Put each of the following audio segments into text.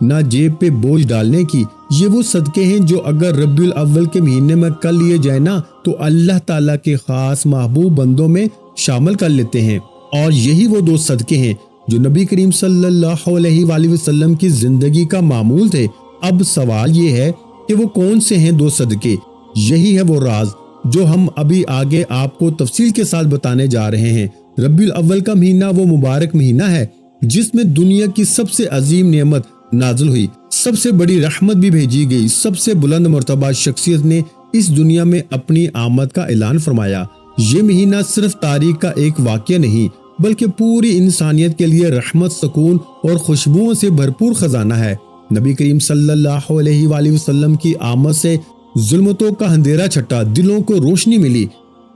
نہ جیب پہ بوجھ ڈالنے کی۔ یہ وہ صدقے ہیں جو اگر ربیع الاول کے مہینے میں کر لیے جائیں نا تو اللہ تعالیٰ کے خاص محبوب بندوں میں شامل کر لیتے ہیں۔ اور یہی وہ دو صدقے ہیں جو نبی کریم صلی اللہ علیہ وآلہ وسلم کی زندگی کا معمول تھے۔ اب سوال یہ ہے کہ وہ کون سے ہیں دو صدقے؟ یہی ہے وہ راز جو ہم ابھی آگے آپ کو تفصیل کے ساتھ بتانے جا رہے ہیں۔ ربیع الاول کا مہینہ وہ مبارک مہینہ ہے جس میں دنیا کی سب سے عظیم نعمت نازل ہوئی، سب سے بڑی رحمت بھی بھیجی گئی، سب سے بلند مرتبہ شخصیت نے اس دنیا میں اپنی آمد کا اعلان فرمایا۔ یہ مہینہ صرف تاریخ کا ایک واقعہ نہیں بلکہ پوری انسانیت کے لیے رحمت، سکون اور خوشبوؤں سے بھرپور خزانہ ہے۔ نبی کریم صلی اللہ علیہ وآلہ وسلم کی آمد سے ظلمتوں کا اندھیرا چھٹا، دلوں کو روشنی ملی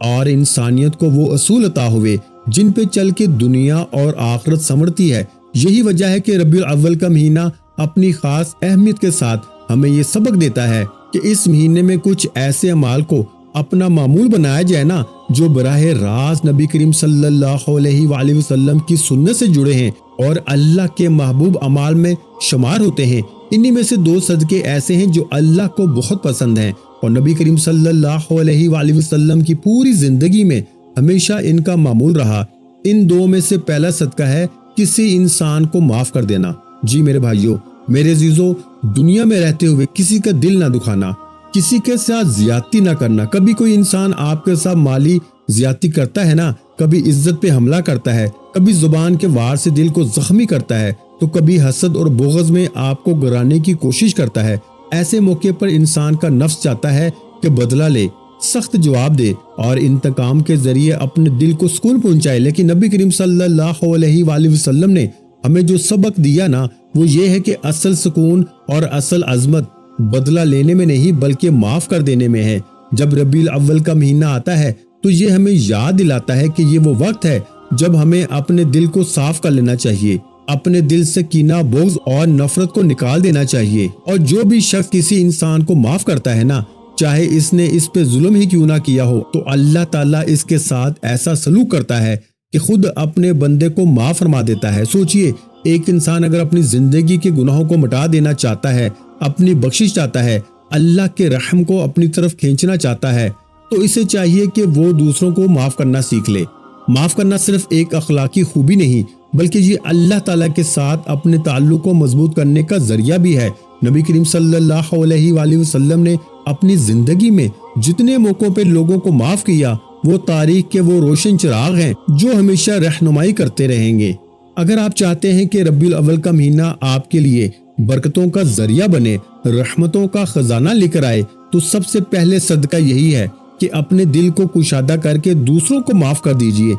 اور انسانیت کو وہ اصول عطا ہوئے جن پہ چل کے دنیا اور آخرت سنورتی ہے۔ یہی وجہ ہے کہ ربیع الاول کا مہینہ اپنی خاص اہمیت کے ساتھ ہمیں یہ سبق دیتا ہے کہ اس مہینے میں کچھ ایسے اعمال کو اپنا معمول بنایا جائے نا جو براہ راست نبی کریم صلی اللہ علیہ وآلہ وسلم کی سنت سے جڑے ہیں اور اللہ کے محبوب اعمال میں شمار ہوتے ہیں۔ انہی میں سے دو صدقے ایسے ہیں جو اللہ کو بہت پسند ہیں اور نبی کریم صلی اللہ علیہ وآلہ وسلم کی پوری زندگی میں ہمیشہ ان کا معمول رہا۔ ان دو میں سے پہلا صدقہ ہے کسی انسان کو معاف کر دینا۔ جی میرے بھائیوں، میرے عزیزوں، دنیا میں رہتے ہوئے کسی کا دل نہ دکھانا، کسی کے ساتھ زیادتی نہ کرنا۔ کبھی کوئی انسان آپ کے ساتھ مالی زیادتی کرتا ہے نا، کبھی عزت پہ حملہ کرتا ہے، کبھی زبان کے وار سے دل کو زخمی کرتا ہے، تو کبھی حسد اور بغض میں آپ کو گرانے کی کوشش کرتا ہے۔ ایسے موقع پر انسان کا نفس چاہتا ہے کہ بدلہ لے، سخت جواب دے اور انتقام کے ذریعے اپنے دل کو سکون پہنچائے، لیکن نبی کریم صلی اللہ علیہ وآلہ وسلم نے ہمیں جو سبق دیا نا وہ یہ ہے کہ اصل سکون اور اصل عظمت بدلہ لینے میں نہیں بلکہ معاف کر دینے میں ہے۔ جب ربیع الاول کا مہینہ آتا ہے تو یہ ہمیں یاد دلاتا ہے کہ یہ وہ وقت ہے جب ہمیں اپنے دل کو صاف کر لینا چاہیے، اپنے دل سے کینہ، بغض اور نفرت کو نکال دینا چاہیے۔ اور جو بھی شخص کسی انسان کو معاف کرتا ہے نا، چاہے اس نے اس پہ ظلم ہی کیوں نہ کیا ہو، تو اللہ تعالیٰ اس کے ساتھ ایسا سلوک کرتا ہے کہ خود اپنے بندے کو معاف فرما دیتا ہے۔ سوچئے، ایک انسان اگر اپنی زندگی کے گناہوں کو مٹا دینا چاہتا ہے، اپنی بخشش چاہتا ہے، اللہ کے رحم کو اپنی طرف کھینچنا چاہتا ہے، تو اسے چاہیے کہ وہ دوسروں کو معاف کرنا سیکھ لے۔ معاف کرنا صرف ایک اخلاقی خوبی نہیں بلکہ یہ اللہ تعالیٰ کے ساتھ اپنے تعلق کو مضبوط کرنے کا ذریعہ بھی ہے۔ نبی کریم صلی اللہ علیہ وآلہ وسلم نے اپنی زندگی میں جتنے موقعوں پہ لوگوں کو معاف کیا، وہ تاریخ کے وہ روشن چراغ ہیں جو ہمیشہ رہنمائی کرتے رہیں گے۔ اگر آپ چاہتے ہیں کہ ربیع الاول کا مہینہ آپ کے لیے برکتوں کا ذریعہ بنے، رحمتوں کا خزانہ لے کر آئے، تو سب سے پہلے صدقہ یہی ہے کہ اپنے دل کو کشادہ کر کے دوسروں کو معاف کر دیجئے۔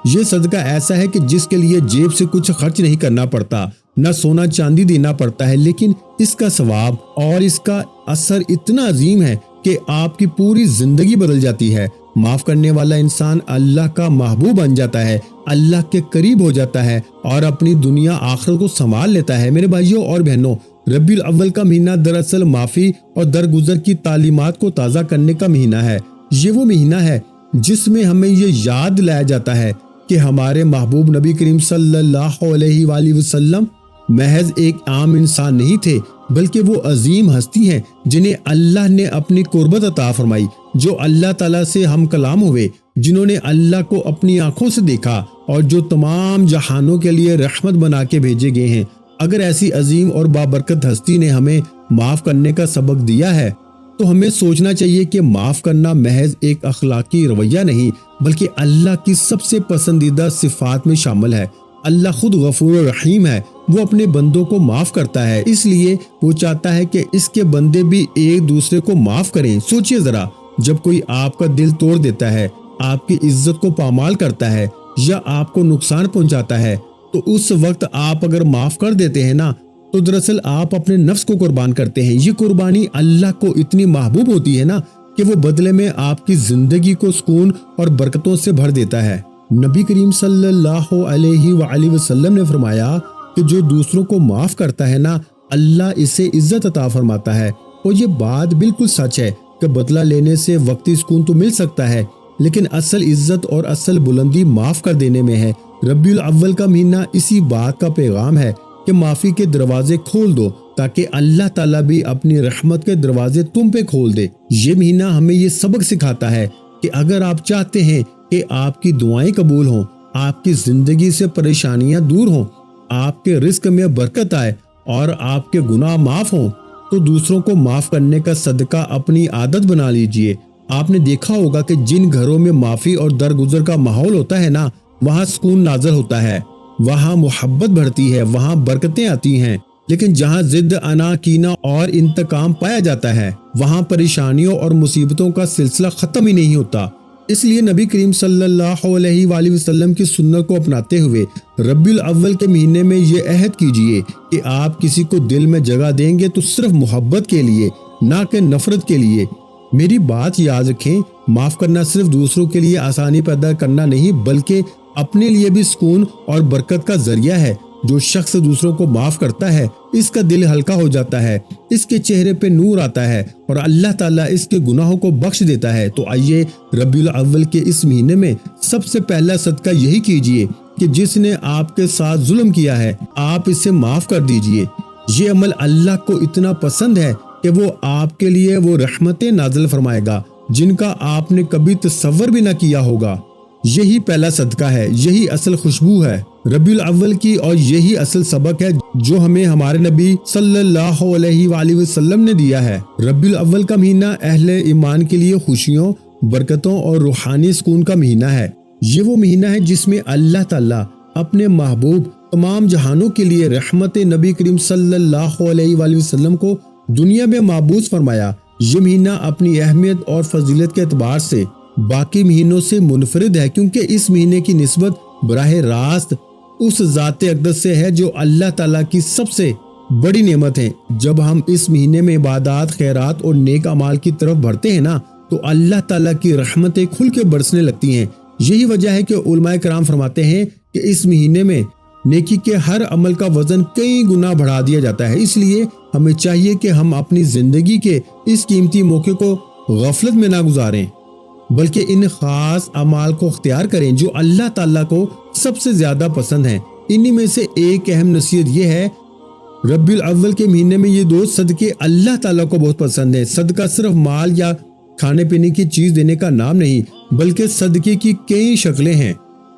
یہ صدقہ ایسا ہے کہ جس کے لیے جیب سے کچھ خرچ نہیں کرنا پڑتا، نہ سونا چاندی دینا پڑتا ہے، لیکن اس کا ثواب اور اس کا اثر اتنا عظیم ہے کہ آپ کی پوری زندگی بدل جاتی ہے۔ معاف کرنے والا انسان اللہ کا محبوب بن جاتا ہے، اللہ کے قریب ہو جاتا ہے اور اپنی دنیا آخرت کو سنبھال لیتا ہے۔ میرے بھائیوں اور بہنوں، ربیع الاول کا مہینہ دراصل معافی اور درگزر کی تعلیمات کو تازہ کرنے کا مہینہ ہے۔ یہ وہ مہینہ ہے جس میں ہمیں یہ یاد دلایا جاتا ہے کہ ہمارے محبوب نبی کریم صلی اللہ علیہ وآلہ وسلم محض ایک عام انسان نہیں تھے بلکہ وہ عظیم ہستی ہیں جنہیں اللہ نے اپنی قربت عطا فرمائی، جو اللہ تعالیٰ سے ہم کلام ہوئے، جنہوں نے اللہ کو اپنی آنکھوں سے دیکھا اور جو تمام جہانوں کے لیے رحمت بنا کے بھیجے گئے ہیں۔ اگر ایسی عظیم اور بابرکت ہستی نے ہمیں معاف کرنے کا سبق دیا ہے تو ہمیں سوچنا چاہیے کہ معاف کرنا محض ایک اخلاقی رویہ نہیں بلکہ اللہ کی سب سے پسندیدہ صفات میں شامل ہے۔ اللہ خود غفور و رحیم ہے، وہ اپنے بندوں کو معاف کرتا ہے، اس لیے وہ چاہتا ہے کہ اس کے بندے بھی ایک دوسرے کو معاف کریں۔ سوچئے ذرا، جب کوئی آپ کا دل توڑ دیتا ہے، آپ کی عزت کو پامال کرتا ہے یا آپ کو نقصان پہنچاتا ہے، تو اس وقت آپ اگر معاف کر دیتے ہیں نا تو دراصل آپ اپنے نفس کو قربان کرتے ہیں۔ یہ قربانی اللہ کو اتنی محبوب ہوتی ہے نا کہ وہ بدلے میں آپ کی زندگی کو سکون اور برکتوں سے بھر دیتا ہے۔ نبی کریم صلی اللہ علیہ وآلہ وسلم نے فرمایا کہ جو دوسروں کو معاف کرتا ہے نا، اللہ اسے عزت عطا فرماتا ہے۔ اور یہ بات بالکل سچ ہے کہ بدلہ لینے سے وقتی سکون تو مل سکتا ہے لیکن اصل عزت اور اصل بلندی معاف کر دینے میں ہے۔ ربیع الاول کا مہینہ اسی بات کا پیغام ہے کہ معافی کے دروازے کھول دو تاکہ اللہ تعالیٰ بھی اپنی رحمت کے دروازے تم پہ کھول دے۔ یہ مہینہ ہمیں یہ سبق سکھاتا ہے کہ اگر آپ چاہتے ہیں کہ آپ کی دعائیں قبول ہوں، آپ کی زندگی سے پریشانیاں دور ہوں، آپ کے رزق میں برکت آئے اور آپ کے گناہ معاف ہوں، تو دوسروں کو معاف کرنے کا صدقہ اپنی عادت بنا لیجئے۔ آپ نے دیکھا ہوگا کہ جن گھروں میں معافی اور درگزر کا ماحول ہوتا ہے نا، وہاں سکون نازل ہوتا ہے، وہاں محبت بڑھتی ہے، وہاں برکتیں آتی ہیں۔ لیکن جہاں ضد، انا، کینہ اور انتقام پایا جاتا ہے، وہاں پریشانیوں اور مصیبتوں کا سلسلہ ختم ہی نہیں ہوتا۔ اس لیے نبی کریم صلی اللہ علیہ وآلہ وسلم کی سنت کو اپناتے ہوئے ربیع الاول کے مہینے میں یہ عہد کیجئے کہ آپ کسی کو دل میں جگہ دیں گے تو صرف محبت کے لیے، نہ کہ نفرت کے لیے۔ میری بات یاد رکھیں، معاف کرنا صرف دوسروں کے لیے آسانی پیدا کرنا نہیں، بلکہ اپنے لیے بھی سکون اور برکت کا ذریعہ ہے۔ جو شخص دوسروں کو معاف کرتا ہے، اس کا دل ہلکا ہو جاتا ہے، اس کے چہرے پہ نور آتا ہے اور اللہ تعالیٰ اس کے گناہوں کو بخش دیتا ہے۔ تو آئیے ربیع الاول کے اس مہینے میں سب سے پہلا صدقہ یہی کیجئے کہ جس نے آپ کے ساتھ ظلم کیا ہے، آپ اسے معاف کر دیجئے۔ یہ عمل اللہ کو اتنا پسند ہے کہ وہ آپ کے لیے وہ رحمتیں نازل فرمائے گا جن کا آپ نے کبھی تصور بھی نہ کیا ہوگا۔ یہی پہلا صدقہ ہے، یہی اصل خوشبو ہے ربیع الاول کی، اور یہی اصل سبق ہے جو ہمیں ہمارے نبی صلی اللہ علیہ وآلہ وسلم نے دیا ہے۔ ربیع الاول کا مہینہ اہل ایمان کے لیے خوشیوں، برکتوں اور روحانی سکون کا مہینہ ہے۔ یہ وہ مہینہ ہے جس میں اللہ تعالیٰ اپنے محبوب تمام جہانوں کے لیے رحمت نبی کریم صلی اللہ علیہ وآلہ وسلم کو دنیا میں مبعوث فرمایا۔ یہ مہینہ اپنی اہمیت اور فضیلت کے اعتبار سے باقی مہینوں سے منفرد ہے، کیونکہ اس مہینے کی نسبت براہ راست اس ذات اقدس سے ہے جو اللہ تعالیٰ کی سب سے بڑی نعمت ہے۔ جب ہم اس مہینے میں عبادات، خیرات اور نیک اعمال کی طرف بڑھتے ہیں نا، تو اللہ تعالیٰ کی رحمتیں کھل کے برسنے لگتی ہیں۔ یہی وجہ ہے کہ علماء کرام فرماتے ہیں کہ اس مہینے میں نیکی کے ہر عمل کا وزن کئی گنا بڑھا دیا جاتا ہے۔ اس لیے ہمیں چاہیے کہ ہم اپنی زندگی کے اس قیمتی موقع کو غفلت میں نہ گزاریں، بلکہ ان خاص اعمال کو اختیار کریں جو اللہ تعالیٰ کو سب سے زیادہ پسند ہیں۔ انہی میں سے ایک اہم نصیحت یہ ہے، ربیع الاول کے مہینے میں یہ دو صدقے اللہ تعالیٰ کو بہت پسند ہیں۔ صدقہ صرف مال یا کھانے پینے کی چیز دینے کا نام نہیں، بلکہ صدقے کی کئی شکلیں ہیں،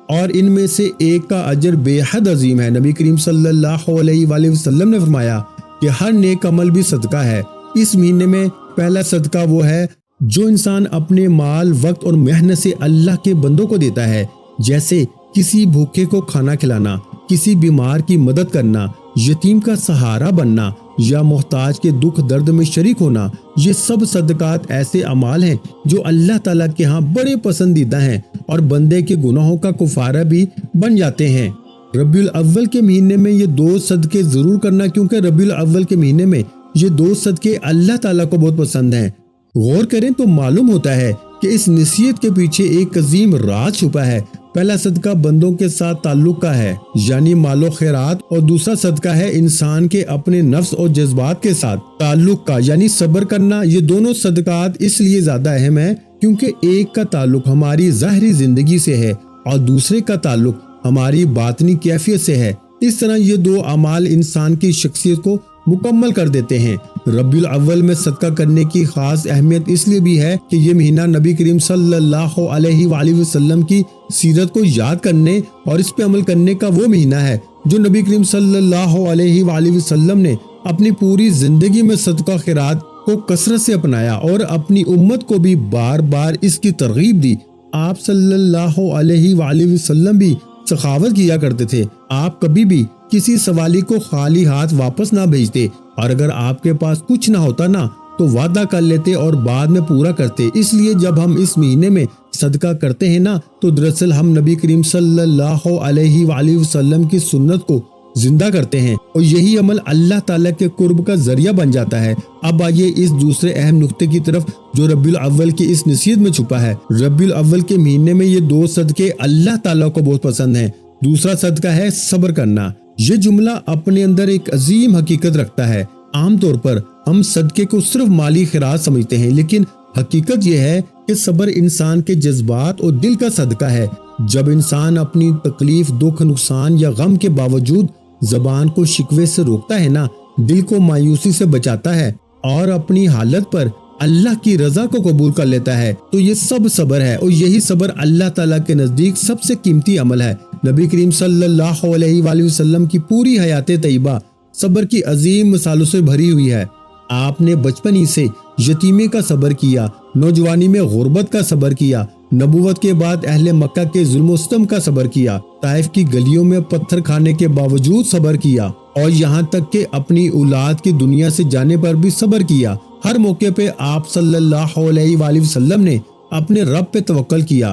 اور ان میں سے ایک کا اجر بے حد عظیم ہے۔ نبی کریم صلی اللہ علیہ وآلہ وسلم نے فرمایا کہ ہر نیک عمل بھی صدقہ ہے۔ اس مہینے میں پہلا صدقہ وہ ہے جو انسان اپنے مال، وقت اور محنت سے اللہ کے بندوں کو دیتا ہے، جیسے کسی بھوکے کو کھانا کھلانا، کسی بیمار کی مدد کرنا، یتیم کا سہارا بننا یا محتاج کے دکھ درد میں شریک ہونا۔ یہ سب صدقات ایسے اعمال ہیں جو اللہ تعالیٰ کے ہاں بڑے پسندیدہ ہیں اور بندے کے گناہوں کا کفارہ بھی بن جاتے ہیں۔ ربیع الاول کے مہینے میں یہ دو صدقے ضرور کرنا، کیونکہ ربیع الاول کے مہینے میں یہ دو صدقے اللہ تعالیٰ کو بہت پسند ہیں۔ غور کریں تو معلوم ہوتا ہے کہ اس نصیحت کے پیچھے ایک عظیم راز چھپا ہے۔ پہلا صدقہ بندوں کے ساتھ تعلق کا ہے، یعنی مال و خیرات، اور دوسرا صدقہ ہے انسان کے اپنے نفس اور جذبات کے ساتھ تعلق کا، یعنی صبر کرنا۔ یہ دونوں صدقات اس لیے زیادہ اہم ہیں کیونکہ ایک کا تعلق ہماری ظاہری زندگی سے ہے اور دوسرے کا تعلق ہماری باطنی کیفیت سے ہے۔ اس طرح یہ دو اعمال انسان کی شخصیت کو مکمل کر دیتے ہیں۔ ربیع الاول میں صدقہ کرنے کی خاص اہمیت اس لیے بھی ہے کہ یہ مہینہ نبی کریم صلی اللہ علیہ وآلہ وسلم کی سیرت کو یاد کرنے اور اس پہ عمل کرنے کا وہ مہینہ ہے جو نبی کریم صلی اللہ علیہ وآلہ وسلم نے اپنی پوری زندگی میں صدقہ خیرات کو کثرت سے اپنایا اور اپنی امت کو بھی بار بار اس کی ترغیب دی۔ آپ صلی اللہ علیہ وآلہ وسلم بھی سخاوت کیا کرتے تھے۔ آپ کبھی بھی کسی سوالی کو خالی ہاتھ واپس نہ بھیجتے، اور اگر آپ کے پاس کچھ نہ ہوتا نا تو وعدہ کر لیتے اور بعد میں پورا کرتے۔ اس لیے جب ہم اس مہینے میں صدقہ کرتے ہیں نا، تو دراصل ہم نبی کریم صلی اللہ علیہ وآلہ وسلم کی سنت کو زندہ کرتے ہیں، اور یہی عمل اللہ تعالیٰ کے قرب کا ذریعہ بن جاتا ہے۔ اب آئیے اس دوسرے اہم نقطے کی طرف جو ربیع الاول کی اس نصیحت میں چھپا ہے۔ ربیع الاول کے مہینے میں یہ دو صدقے اللہ تعالیٰ کو بہت پسند ہیں۔ دوسرا صدقہ ہے صبر کرنا۔ یہ جملہ اپنے اندر ایک عظیم حقیقت رکھتا ہے۔ عام طور پر ہم صدقے کو صرف مالی خیرات سمجھتے ہیں، لیکن حقیقت یہ ہے کہ صبر انسان کے جذبات اور دل کا صدقہ ہے۔ جب انسان اپنی تکلیف، دکھ، نقصان یا غم کے باوجود زبان کو شکوے سے روکتا ہے نا، دل کو مایوسی سے بچاتا ہے اور اپنی حالت پر اللہ کی رضا کو قبول کر لیتا ہے تو یہ سب صبر ہے، اور یہی صبر اللہ تعالیٰ کے نزدیک سب سے قیمتی عمل ہے۔ نبی کریم صلی اللہ علیہ وآلہ وسلم کی پوری حیات طیبہ صبر کی عظیم مثالوں سے بھری ہوئی ہے۔ آپ نے بچپن ہی سے یتیمی کا صبر کیا، نوجوانی میں غربت کا صبر کیا، نبوت کے بعد اہل مکہ کے ظلم و ستم کا صبر کیا، طائف کی گلیوں میں پتھر کھانے کے باوجود صبر کیا، اور یہاں تک کہ اپنی اولاد کی دنیا سے جانے پر بھی صبر کیا۔ ہر موقع پہ آپ صلی اللہ علیہ وآلہ وسلم نے اپنے رب پہ توکل کیا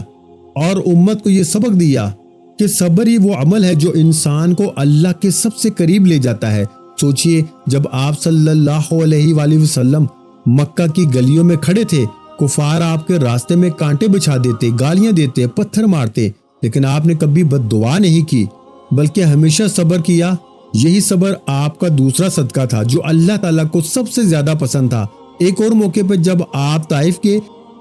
اور امت کو یہ سبق دیا کہ صبر ہی وہ عمل ہے جو انسان کو اللہ کے سب سے قریب لے جاتا ہے۔ سوچئے، جب آپ صلی اللہ علیہ وآلہ وسلم مکہ کی گلیوں میں کھڑے تھے، کفار آپ کے راستے میں کانٹے بچھا دیتے، گالیاں دیتے، پتھر مارتے، لیکن آپ نے کبھی بد دعا نہیں کی بلکہ ہمیشہ صبر کیا۔ یہی صبر آپ کا دوسرا صدقہ تھا جو اللہ تعالیٰ کو سب سے زیادہ پسند تھا۔ ایک اور موقع پہ جب آپ طائف کے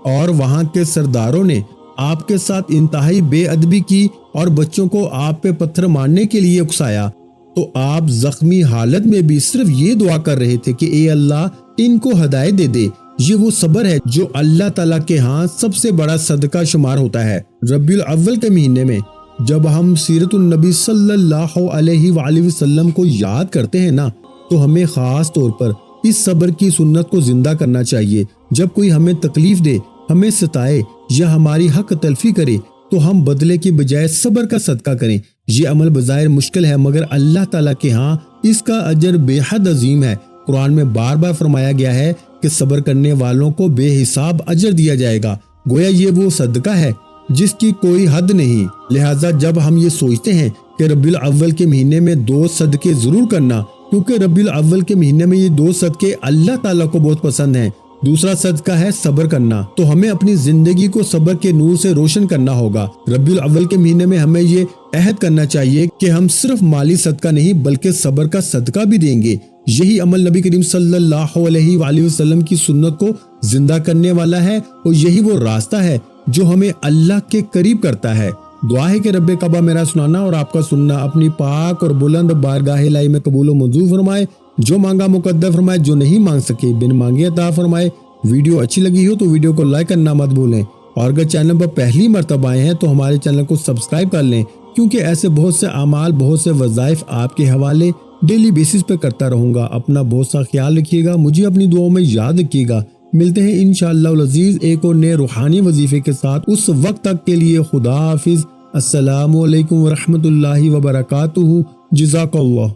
اور وہاں کے سرداروں نے آپ کے ساتھ انتہائی بے ادبی کی اور بچوں کو آپ پہ پتھر مارنے کے لیے اکسایا، تو آپ زخمی حالت میں بھی صرف یہ دعا کر رہے تھے کہ اے اللہ ان کو ہدایت دے دے۔ یہ وہ صبر ہے جو اللہ تعالیٰ کے ہاں سب سے بڑا صدقہ شمار ہوتا ہے۔ ربیع الاول کے مہینے میں جب ہم سیرت النبی صلی اللہ علیہ وآلہ وسلم کو یاد کرتے ہیں نا، تو ہمیں خاص طور پر اس صبر کی سنت کو زندہ کرنا چاہیے۔ جب کوئی ہمیں تکلیف دے، ہمیں ستائے یا ہماری حق تلفی کرے تو ہم بدلے کی بجائے صبر کا صدقہ کریں۔ یہ عمل بظاہر مشکل ہے، مگر اللہ تعالیٰ کے ہاں اس کا اجر بے حد عظیم ہے۔ قرآن میں بار بار فرمایا گیا ہے کہ صبر کرنے والوں کو بے حساب اجر دیا جائے گا۔ گویا یہ وہ صدقہ ہے جس کی کوئی حد نہیں۔ لہٰذا جب ہم یہ سوچتے ہیں کہ ربیع الاول کے مہینے میں 2 صدقے ضرور کرنا، کیونکہ ربیع الاول کے مہینے میں یہ 2 صدقے اللہ تعالیٰ کو بہت پسند ہیں۔ دوسرا صدقہ ہے صبر کرنا، تو ہمیں اپنی زندگی کو صبر کے نور سے روشن کرنا ہوگا۔ ربیع الاول کے مہینے میں ہمیں یہ عہد کرنا چاہیے کہ ہم صرف مالی صدقہ نہیں بلکہ صبر کا صدقہ بھی دیں گے۔ یہی عمل نبی کریم صلی اللہ علیہ وآلہ وسلم کی سنت کو زندہ کرنے والا ہے، اور یہی وہ راستہ ہے جو ہمیں اللہ کے قریب کرتا ہے۔ دعا ہے کہ رب کعبہ میرا سنانا اور آپ کا سننا اپنی پاک اور بلند بارگاہ الہی میں قبول و منظور فرمائے۔ جو مانگا مقدر فرمائے، جو نہیں مانگ سکے بن مانگے عطا فرمائے۔ ویڈیو اچھی لگی ہو تو ویڈیو کو لائک کرنا مت بھولیں، اور اگر چینل پر پہلی مرتبہ آئے ہیں تو ہمارے چینل کو سبسکرائب کر لیں، کیونکہ ایسے بہت سے اعمال، بہت سے وظائف آپ کے حوالے ڈیلی بیسس پہ کرتا رہوں گا۔ اپنا بہت سا خیال رکھیے گا، مجھے اپنی دعاؤں میں یاد رکھیے گا۔ ملتے ہیں انشاءاللہ العزیز ایک اور نئے روحانی وظیفے کے ساتھ۔ اس وقت تک کے لیے خدا حافظ۔ السلام علیکم ورحمۃ اللہ وبرکاتہ۔ جزاک اللہ۔